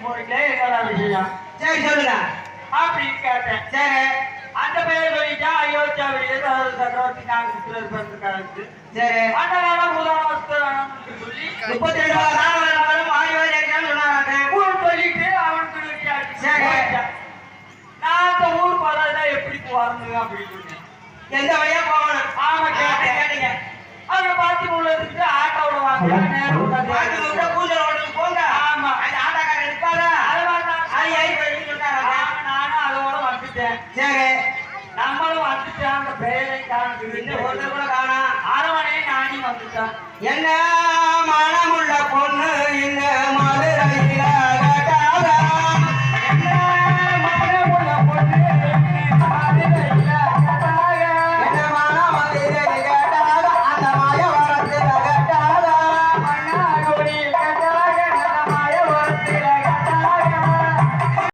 போறீங்களே என்னடா விஷயம்? சரி சொல்லுங்க அப்படின்னு கேட்டேன். சரி அந்த பையன் சொல்லிட்டா அயோத்தியாவிலேயே சக்கரவர்த்தி நாகேஸ்வரர் பிறந்திருக்காரு. சரி அந்த காலம் முதலாவது சொல்லி 32 நாளும் ஆய்வாளர் இருக்கான்னு சொன்னாங்க ஊர் சொல்லிட்டு அவனுக்கு விட்டாச்சு. சரி. நான் அந்த ஊர் போறதா எப்படி போறது அப்படின்னு சொன்னேன். எந்த வழியா போகணும் ஆமா கேட்டேன். கேட்டீங்க அவனை பார்த்து உள்ள இருந்து ஆட்டோட வாங்க நேரம் பாத்து விட்ட பூஜை ஓடுறது போங்க ஆமா அந்த ஆட்டாக்காரர் இருப்பாரா அது மாதிரி அது ஏறி போய் சொல்லிட்டாங்க நானும் அதோட வந்துட்டேன். சரி நம்மளும் வந்துட்டேன். அந்த பெயரை காணுது இன்னும் ஒருத்தர் கூட காணா அரவணை நானி வந்துட்டேன். என்ன மனமுள்ள பொண்ணு